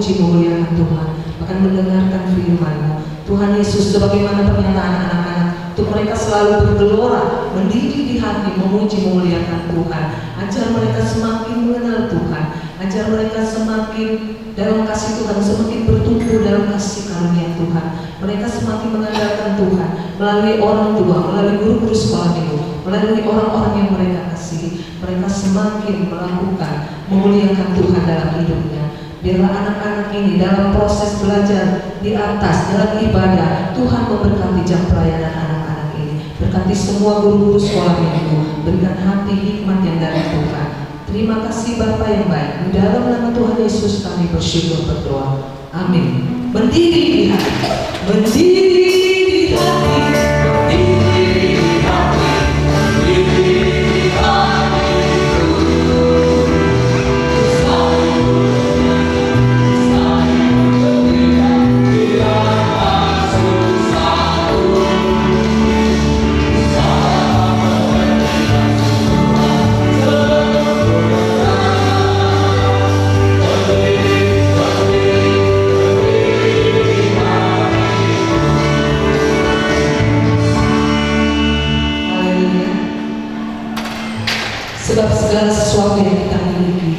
memuji memuliakan Tuhan, akan mendengarkan firman-Mu. Tuhan Yesus, sebagaimana pernyataan anak-anak, untuk mereka selalu bergelora, mendidih di hati, memuji memuliakan Tuhan. Ajar mereka semakin mengenal Tuhan, ajar mereka semakin dalam kasih Tuhan, semakin bertumbuh dalam kasih karunia Tuhan. Mereka semakin mengandalkan Tuhan melalui orang tua, melalui guru-guru sekolah minggu, melalui orang-orang yang mereka kasihi. Mereka semakin melakukan memuliakan Tuhan dalam hidupnya. Biarlah anak-anak ini dalam proses belajar di atas, dalam ibadah, Tuhan memberkati jam pelayanan anak-anak ini. Berkati semua guru-guru sekolah minggu, berikan hati hikmat yang dari Tuhan. Terima kasih Bapa yang baik. Di dalam nama Tuhan Yesus kami bersyukur berdoa. Amin. Berdiri di hati, berdiri di hati, berdiri di hati, berdiri di hati. Sebab segala sesuatu yang kita miliki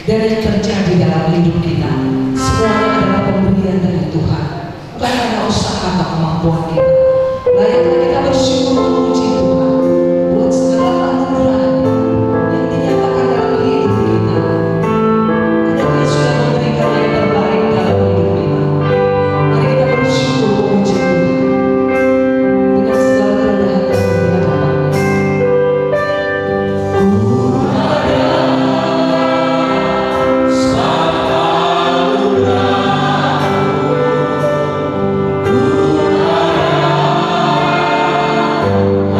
dan yang terjadi dalam hidup kita, semuanya adalah pemberian dari Tuhan, bukan karena usaha atau kemampuan kita. Layaknya kita bersyukur memuji Tuhan buat segala anugerah-Nya yang dinyatakan dalam hidup kita. Karena Dia sudah memberikan yang terbaik dalam hidup kita. Mari kita bersyukur memuji Tuhan dengan segala kerendahan dan kemuliaan. Oh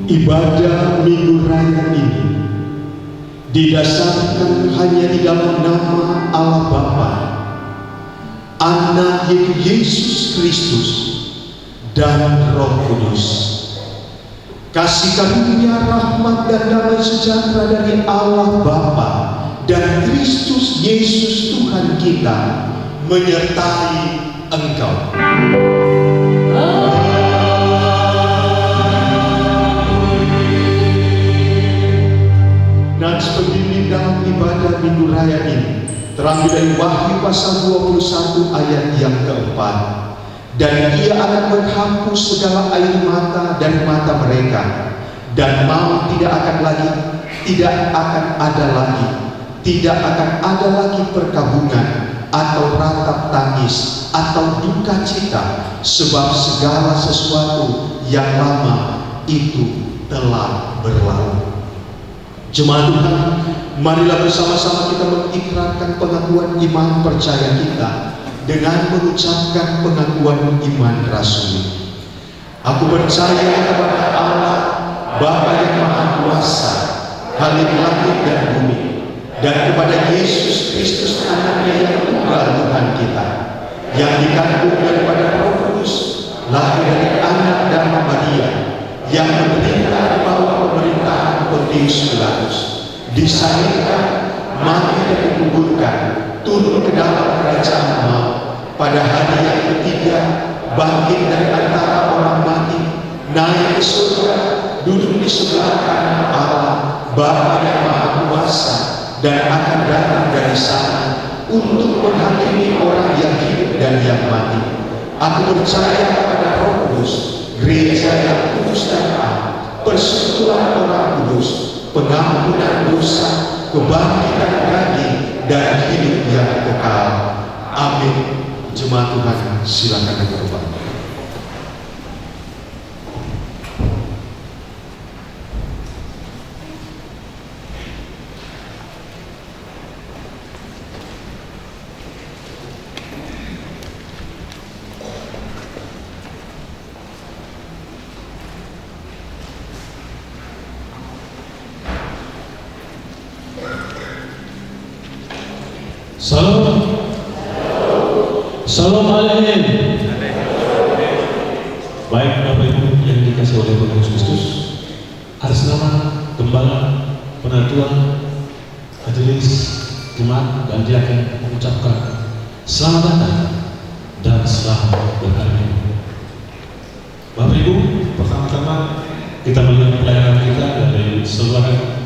ibadah Minggu Raya ini didasarkan hanya di dalam nama Allah Bapa, Anak Yesus Kristus, dan Roh Kudus. Kasih karunia, rahmat, dan damai sejahtera dari Allah Bapa dan Kristus Yesus Tuhan kita menyertai engkau. Nats pembimbing dalam ibadah Minggu Raya ini terambil dari Wahyu pasal 21 ayat yang keempat. Dan ia akan menghapus segala air mata dari mata mereka, dan maut tidak akan ada lagi perkabungan atau ratap tangis atau duka cita, sebab segala sesuatu yang lama itu telah berlalu. Jemaat Tuhan, marilah bersama-sama kita mengikrarkan pengakuan iman percaya kita dengan mengucapkan pengakuan iman rasuli. Aku percaya kepada Allah, Bapa yang Maha Kuasa, Khalik langit dan bumi, dan kepada Yesus Kristus Anaknya yang tunggal Tuhan kita, yang dikandung daripada Roh Kudus, lahir dari anak Darma Maria, yang memerintah di bawah pemerintahan Pontius Pilatus, disalibkan, mati dan dikuburkan, turun ke dalam kerajaan maut, pada hari yang ketiga bangkit dari antara orang mati, naik ke surga, duduk di sebelah kanan Allah Bapa yang Maha Kuasa, dan akan datang dari sana untuk menghakimi orang yang hidup dan yang mati. Aku percaya kepada Roh Kudus, gereja yang kudus dan am, persekutuan orang kudus, pengampunan dosa, kebangkitan daging, dan hidup yang kekal. Amin. Jemaat Tuhan, silakan berdoa. Salam. Salam alaikum. Baik Bapak Ibu yang dikasih oleh Tuhan Yesus Kristus, atas nama Gembala, Penatua, Majelis Jemaat dan Diaken mengucapkan selamat datang dan selamat berhari. Bapak Ibu, pertama-tama kita melihat pelayanan kita dari seluruh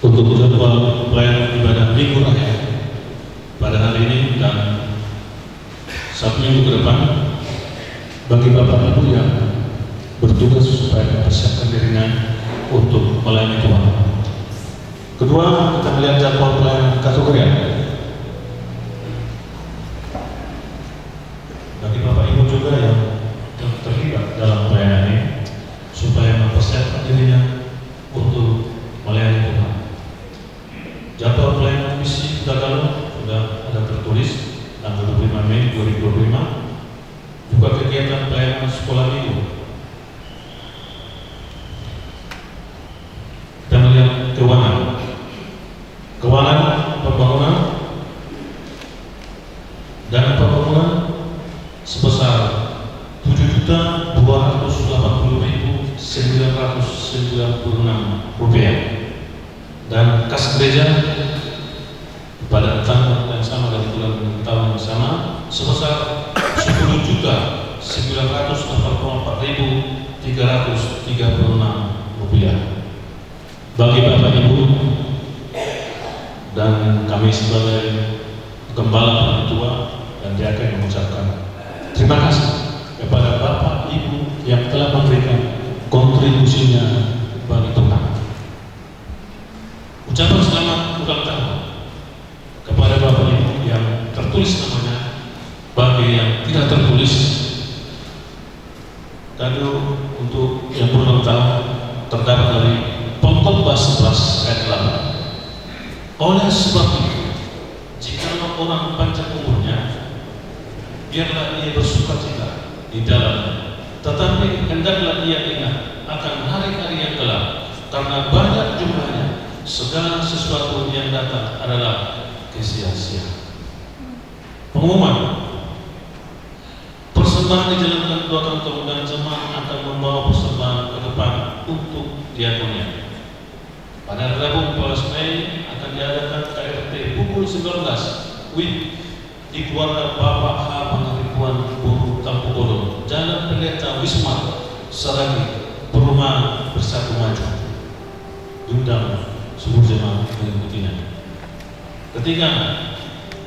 untuk jadwal pelayanan ibadah Minggu Raya pada hari ini dan satu minggu ke depan, bagi Bapak Ibu yang bertugas supaya mempersiapkan dirinya untuk melayani Tuhan. Kedua, kita melihat jadwal pelayanan kategorial. Bagi Bapak Ibu juga yang terlibat dalam pelayanan ini, supaya mempersiapkan dirinya untuk melayani Tuhan. Jadwal pelayanan misi Tagalo sudah ada tertulis tanggal 25 Mei 2025. Juga kegiatan pelayanan sekolah minggu. Kita melihat keuangan pembangunan, dana pembangunan sebesar Rp280.996 dan kas gereja pada tanggal yang sama dari bulan tahun yang sama sebesar Rp10.984.336. Bagi Bapak Ibu dan kami sebagai Gembala Penatua dan Diaken mengucapkan terima kasih kepada Bapak Ibu yang telah memberikan kontribusinya bagi Tuhan. Ucapan selamat ulang tahun kepada Bapak Ibu yang tertulis namanya, bagi yang tidak tertulis kado untuk yang berulang tahun terdapat dari Pengkhotbah 11 ayat 8. Oleh sebab itu, jika orang panjang umurnya, biarlah ia bersuka cita di dalamnya. Tetapi hendaklah ia ingat akan hari-hari yang gelap, karena banyak jumlahnya segala sesuatu yang datang adalah kesia-sia. Pengumuman: persembahan dijalankan dua kantong dan jemaat akan membawa persembahan ke depan untuk diakonia. Pada hari Rabu 14 Mei akan diadakan KRT pukul 19 WIB di keluarga Bapak H. Pangaribuan Buru Tampokodo, Jalan Pendeta Wisma Saragi, Perumahan Bersatu Maju. Diundang seluruh jemaat mengikutinya. Ketiga,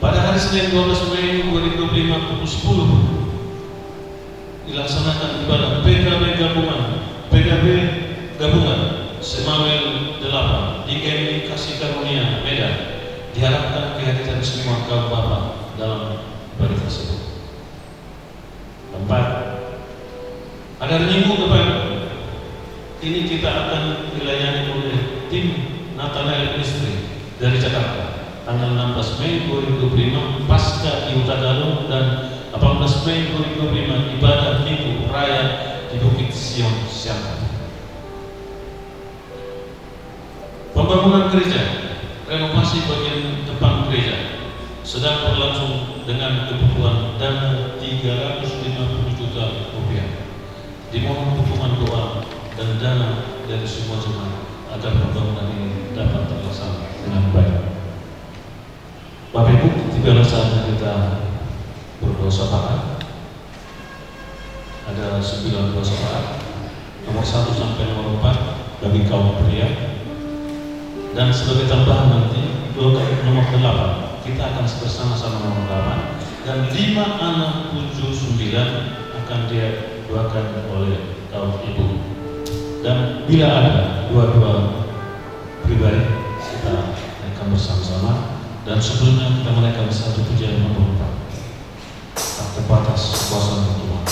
pada hari Senin 12 Mei 2025 pukul 10 dilaksanakan ibadah PKB gabungan Semawel 8 di GMI Kasih Karunia Medan. Diharapkan kehadiran semua kaum bapak dalam ibadah tersebut. 4. Pada minggu depan ini kita akan dilayani oleh tim Nathanael Ministry dari Jakarta, tanggal 16 Mei 2025 pasca di Utagaluh dan 18 Mei 2025 ibadah Minggu Raya di Bukit Sion Siangkat. Pembangunan gereja, renovasi bagian depan gereja sedang berlangsung dengan kebutuhan dana 350 juta rupiah. Dimohon dukungan doa dan dana dari semua jemaat agar pembangunan ini dapat terlaksana dengan baik. Bapak Ibu, tiba saatnya kita berdoa syafaat. Ada 9 doa syafaat, nomor 1 sampai nomor 4 bagi kaum pria. Dan sebagai tambahan nanti doa nomor 8 kita akan bersama-sama nomor 8 dan 5, 6, 7, 9 akan didoakan oleh kaum ibu. Dan bila ada dua-dua pribadi kita naikkan bersama-sama, dan sebelumnya kita menaikkan satu pujian nomor 4 tak terbatas kuasa Tuhan.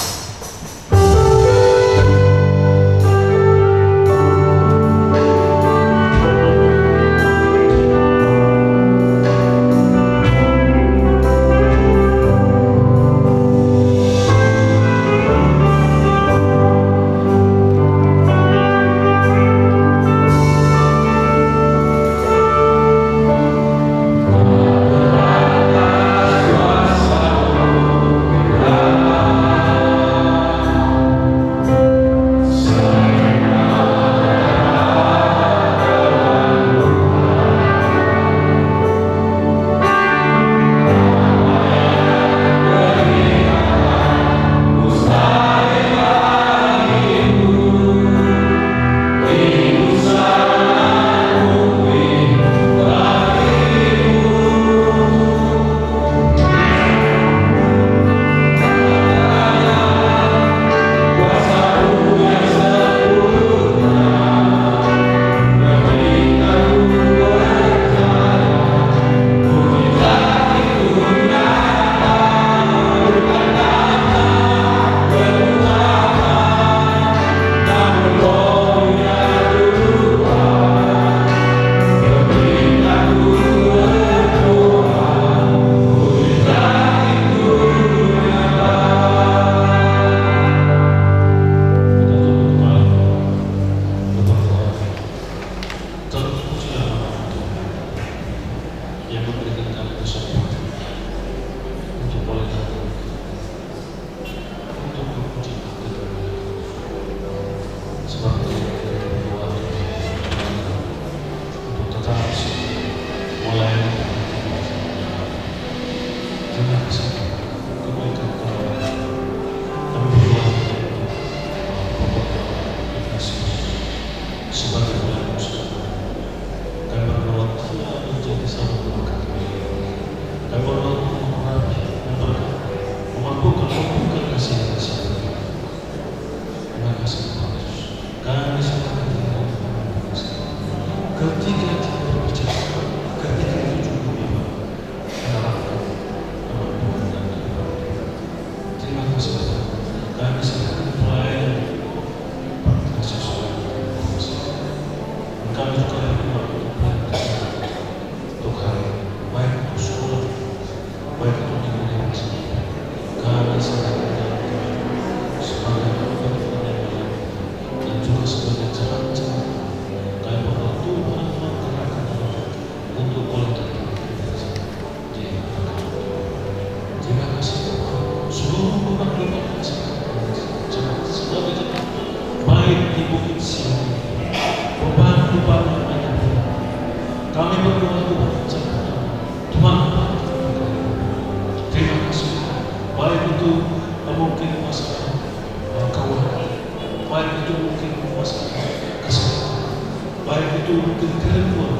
baik itu mungkin kalian keluar,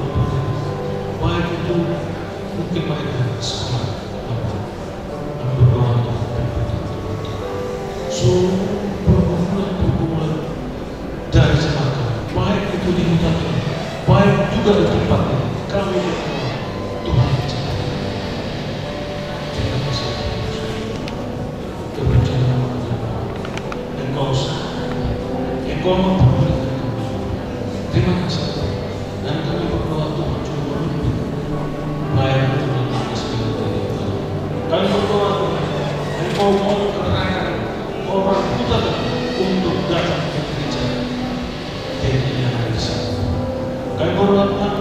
baik itu mungkin mereka sekolah, kami berdoa untuk seluruh pergumulan dari jemaat, baik itu di hutan ini, baik juga di tempat ini, kami berdoa Tuhan mencapai. Terima kasih kepercayaan Engkau mempermuliakan kami. Terima kasih dan kami berdoa Tuhan juga menuntut baik itu dalam segala dari kami berdoa Tuhan Engkau mau keterangan orang buta untuk datang ke gereja yang ada di sana. Kami berdoa Tuhan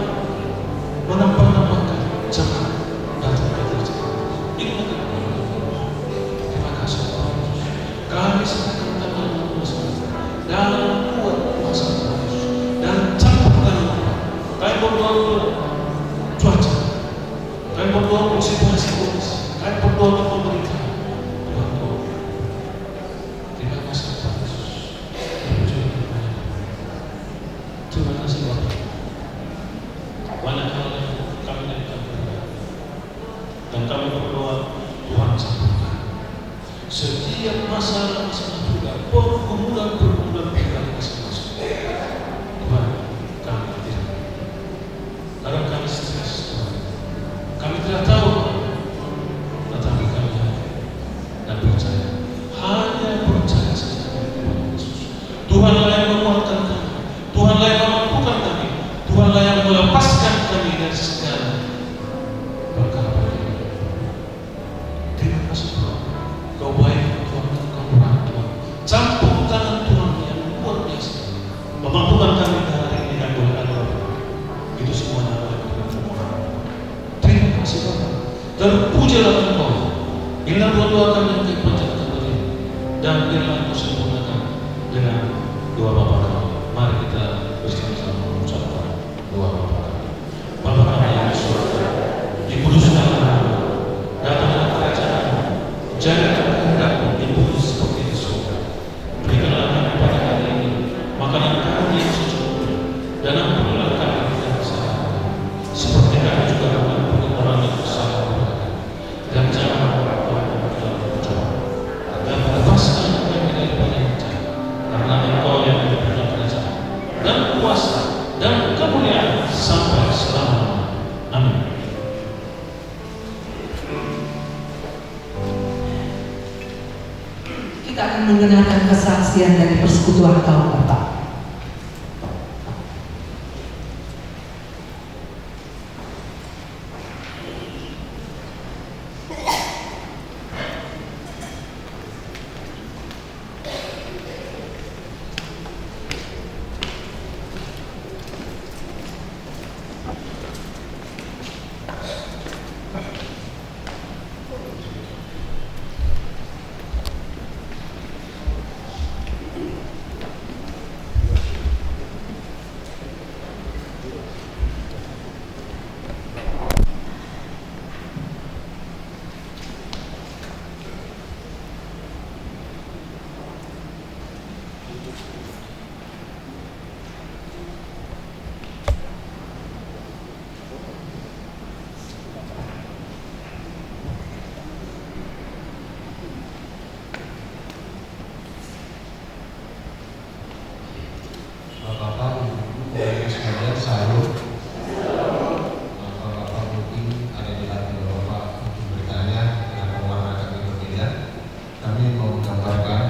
menambah-nambahkan jemaat datang ke gereja. Inilah kami. Terima kasih Tuhan. Kami serahkan tangan dalam kuat kuasa Tuhan dan campur tangan kami berdoa untuk cuaca, kami berdoa untuk situasi kondisi, kami berdoa untuk pemerintah. Tuhan Tuhan, terima kasih Tuhan Yesus. Terima kasih Bapak. Banyak hal yang kami lakukan dan kami berdoa Tuhan sempurnakan setiap masalah-masalah juga pergumulan kita masing-masing. Tuhan, kami tidak. Kadang kami stres, Tuhan. Kami tidak tahu, tetapi kami dan percaya. Hanya percaya saja Tuhan Yesus. Tuhanlah yang menguatkan kami. Tuhanlah yang memampukan kami. Tuhanlah yang melepaskan kami dari segala perkara. Terima kasih Tuhan. Kau baik Tuhan, Kau murah Tuhan. Campur tangan Tuhan yang luar biasa memampukan kami hari ini dan boleh ada itu semuanya oleh Tuhan. Terima kasih Bapak. Terpujilah Engkau. Inilah doa-doa kami yang kami panjatkan tadi dan biarlah Engkau sempurnakan dengan doa Bapa kami. Mari kita bersama-sama mengucapkan doa Bapa kami. Bapa kami yang di surga, dikuduskan namamu, datanglah kerajaan-Mu, jadilah kehendakmu di bumi seperti di surga. Berikanlah kami pada hari ini makanan kami yang secukupnya, dan ampunilah kami yang bersalah seperti kami juga mengampuni orang yang bersalah kepada kami. Dan jangan membawa kami ke dalam pencobaan, dan lepaskan kami daripada yang jahat, karena Engkau yang mempunyai kerajaan dan kuasa dan kemuliaan sampai selama-lamanya. Amin. Kita akan mendengarkan kesaksian dari persekutuan kaum Bapak. Bapak-bapak, Ibu-ibu sekalian, salut. Bapak-bapak mungkin ada di hati Bapak untuk bertanya dengan pewarna kami berbeda. Kami mau menggambarkan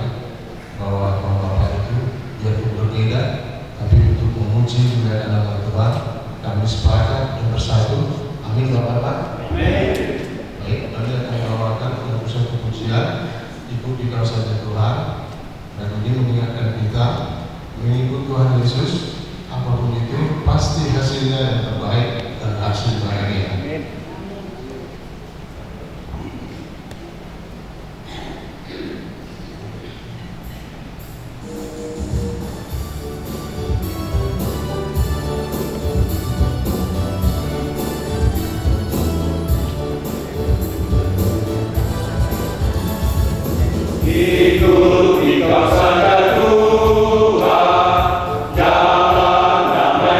bahwa Bapak itu biarpun berbeda, tapi untuk memuji kemuliaan nama Tuhan, kami sepakat dan bersatu. Amin Bapak-bapak. Baik, kami akan membawakan lagu satu pujian, ikuti kau saja Tuhan, dan ini mengingatkan kita mengikut Tuhan Yesus, apapun itu pasti hasilnya yang terbaik dan hasil bahagia. Ikuti kau saja Tuhan, jalan damai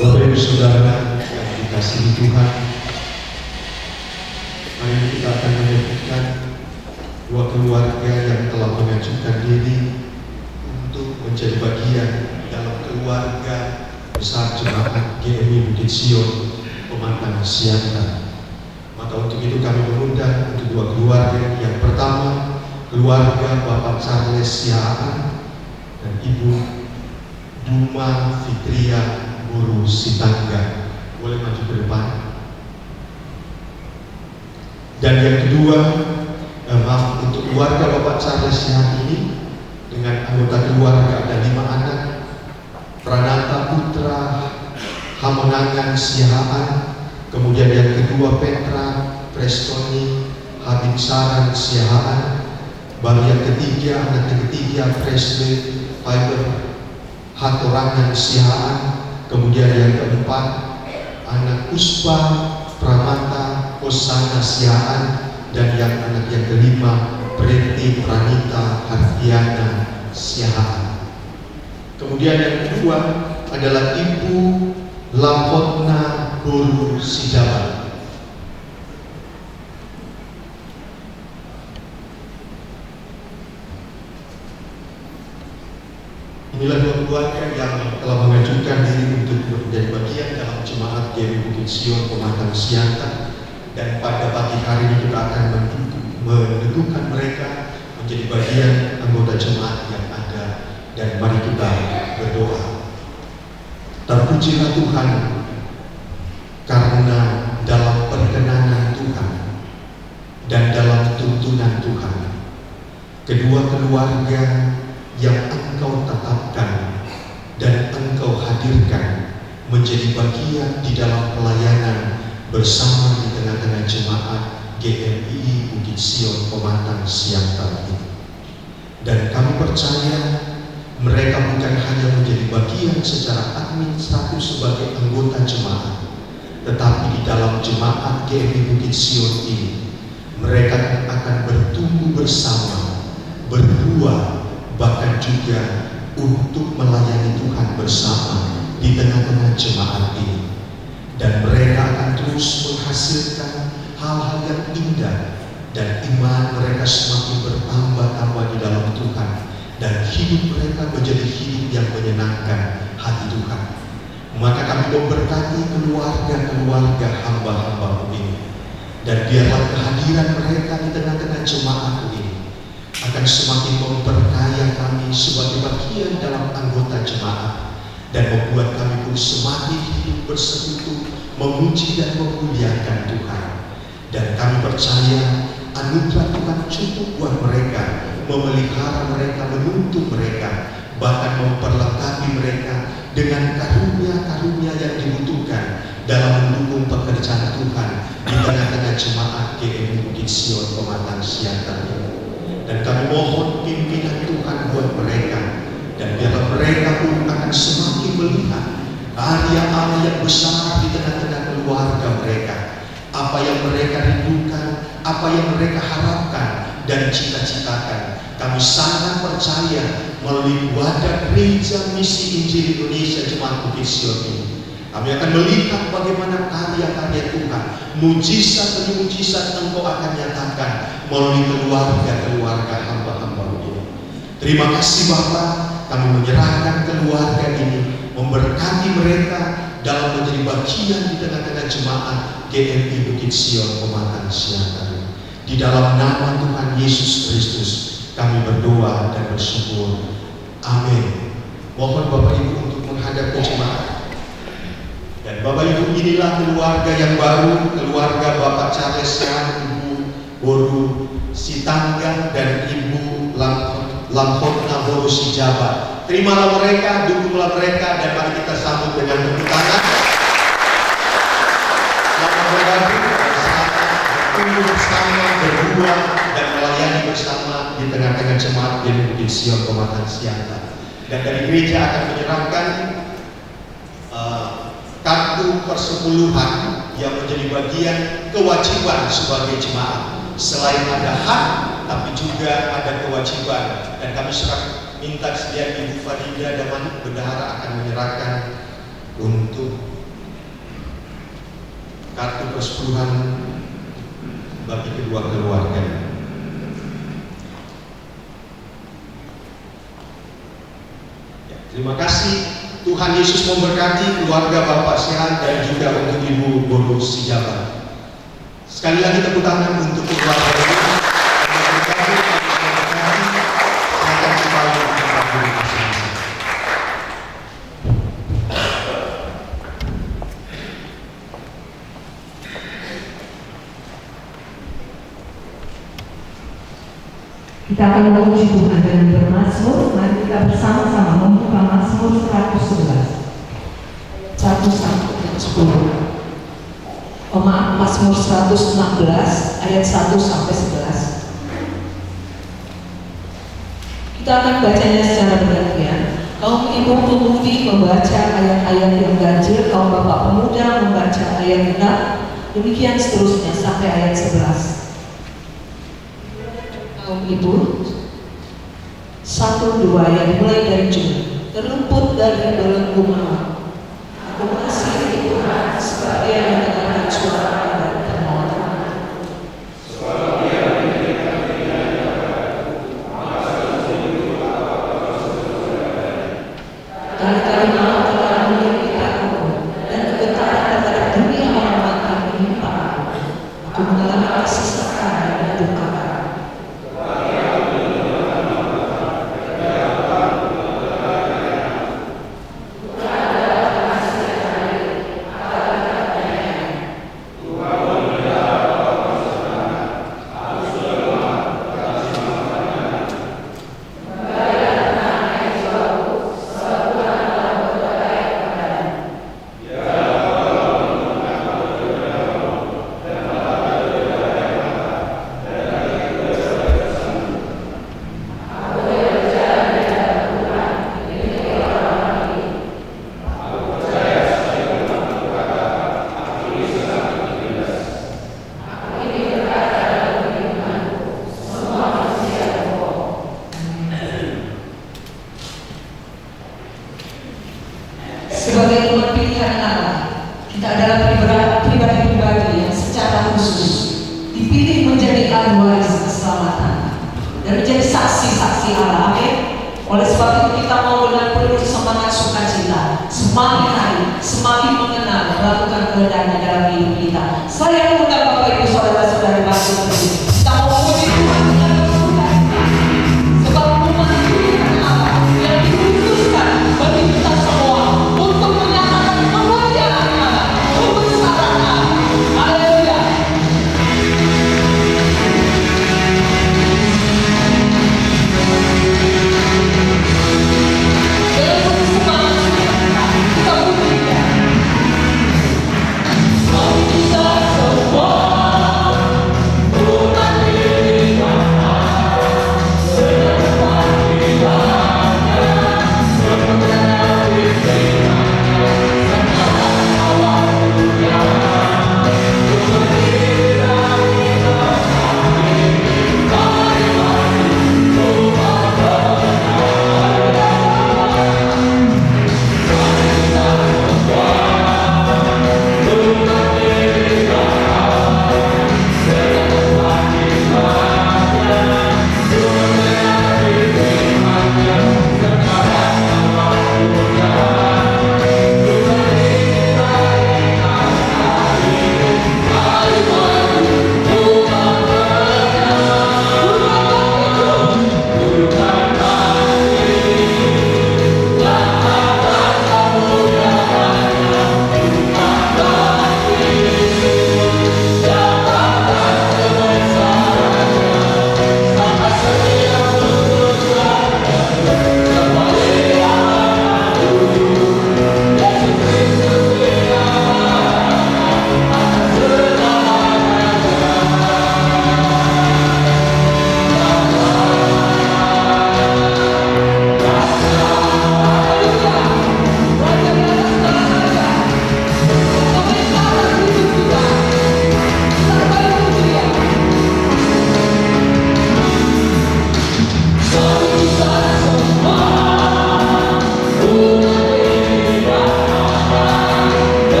Bapak Ibu Saudara yang dikasihi Tuhan, hari ini kita akan menyebutkan dua keluarga yang telah mengajukan diri untuk menjadi bagian dalam keluarga besar jemaat GMI Bukit Sion Pematang Siantar. Maka untuk itu kami mengundang untuk dua keluarga. Yang pertama, keluarga Bapak Charles Siaan dan Ibu Duma Fitria Guru Sitangga. Boleh maju ke depan. Dan yang kedua, untuk keluarga Bapak Charles Siaan ini dengan anggota keluarga ada 5 anak: Pranata Putra Hamonangan Siaan, kemudian yang kedua Petra Prestoni Habibsaran Siaan, baru yang ketiga, anak ketiga Presle Fiber Hatorangan Siaan, kemudian yang keempat anak Puspa Pramata Osana Siaan, dan yang anak yang kelima Preti Pranita Hartiana Siaan. Kemudian yang kedua adalah Ibu Lampotna Guru Sijabat. Inilah dua keluarga yang telah mengajukan diri untuk menjadi bagian dalam jemaat GMI Bukit Sion Pematang Siantar, dan pada pagi hari ini kita akan menentukan mereka menjadi bagian anggota jemaat yang ada. Dan mari kita berdoa. Terpujilah Tuhan karena dalam perkenanan Tuhan dan dalam tuntunan Tuhan, kedua keluarga yang Engkau tetapkan dan Engkau hadirkan menjadi bagian di dalam pelayanan bersama di tengah-tengah jemaat GMI Bukit Sion Pematang Siantar ini. Dan kami percaya mereka bukan hanya menjadi bagian secara administratif sebagai anggota jemaat, tetapi di dalam jemaat GMI Bukit Sion ini mereka akan bertumbuh bersama, berbuah, bahkan juga untuk melayani Tuhan bersama di tengah-tengah jemaat ini. Dan mereka akan terus menghasilkan hal-hal yang indah, dan iman mereka semakin bertambah-tambah di dalam Tuhan, dan hidup mereka menjadi hidup yang menyenangkan hati Tuhan. Maka kami memberkati keluarga-keluarga hamba-hamba-Mu ini, dan biarlah kehadiran mereka di tengah-tengah jemaat ini akan semakin memperkaya kami sebagai bagian dalam anggota jemaat, dan membuat kami pun semakin hidup bersekutu, memuji dan memuliakan Tuhan. Dan kami percaya anugerah Tuhan cukup buat mereka, memelihara mereka, menuntun mereka, bahkan memperlengkapi mereka dengan karunia-karunia yang dibutuhkan dalam mendukung pekerjaan Tuhan di tengah-tengah jemaat GMI Bukit Sion Pematang Siantar ini. Dan kami mohon pimpinan Tuhan buat mereka, dan biarlah mereka pun akan semakin melihat karya Allah yang besar di tengah-tengah keluarga mereka. Apa yang mereka rindukan, apa yang mereka harapkan dan cita-citakan, kami sangat percaya melalui wadah Gereja Misi Injil Indonesia Jemaat Bukit Sion ini, kami akan melihat bagaimana karya-karya Tuhan, mujizat demi mujizat Engkau akan nyatakan melalui keluarga-keluarga hamba-hamba-Mu ini. Terima kasih Bapa, kami menyerahkan keluarga ini, memberkati mereka dalam menjadi bagian di tengah-tengah jemaat GMI Bukit Sion Pematang Siantar. Di dalam nama Tuhan Yesus Kristus kami berdoa dan bersyukur. Amin. Mohon Bapak Ibu untuk menghadap ke jemaat. Dan Bapak Ibu, inilah keluarga yang baru, keluarga Bapak Charles Siaan, Ibu Guru Sitangga, dan Ibu Lampotna Guru Sijabat. Terimalah mereka, dukunglah mereka, dan mari kita sambut dengan tepuk tangan. Selamat berbagi bersama, bertumbuh bersama, berbuah, dan melayani bersama di tengah-tengah jemaat GMI Bukit Sion Pematang Siantar. Dan dari gereja akan menyerahkan kartu persepuluhan yang menjadi bagian kewajiban sebagai jemaat. Selain ada hak, tapi juga ada kewajiban. Dan kami minta sediaan Ibu Farida dan Bendahara akan menyerahkan untuk kartu persepuluhan bagi kedua keluarga. Ya, terima kasih. Tuhan Yesus memberkati keluarga Bapak Sehat dan juga untuk Ibu Guru Sejabat. Sekali lagi tepuk tangan untuk keluarga ini. Silakan kembali ke tempat duduk masing-masing. Kita akan memuji Tuhan dengan bermazmur. Mari kita bersama-sama membuka Mazmur 111. 1 sampai 10. Oh maaf, Mazmur 116 ayat 1 sampai 11. Kita akan bacanya secara bergantian. Kaum ibu pemudi membaca ayat-ayat yang ganjil, kaum bapak pemuda membaca ayat genap, demikian seterusnya sampai ayat 11. Kaum ibu 1, 2 yang mulai dari Juni. Terluput dari belenggu malam, aku masih di Tuhan sebagai yang mendengarkan suara dan permohonan. Kali-kali malam telah menyakiti aku dan kegetaran terhadap dunia orang akan menimpa aku. Aku mengalami kesesakan dan duka. Sebagai umat pilihan Allah, kita adalah pribadi-pribadi yang secara khusus dipilih menjadi ahli waris keselamatan dan menjadi saksi-saksi Allah. Amin. Oleh sebab itu kita mau dengan penuh semangat sukacita, semakin hari semakin mengenal dan melakukan kehendaknya dalam hidup kita. Saya mengundang Bapak Ibu saudara-saudari bangsa ini. Kita mau memuji Tuhan dengan bersukacita, sebab umat pilihan Allah yang dikhususkan bagi kita semua untuk menyatakan kemuliaan Allah, kebesaran Allah. Haleluya. Dengan semangat kita puji Dia.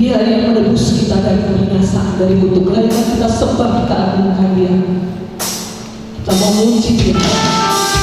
Dia yang menebus kita dari kebinasaan, dari kutuk. Mari kita sembah, kita agungkan Dia. Kita memuji Dia.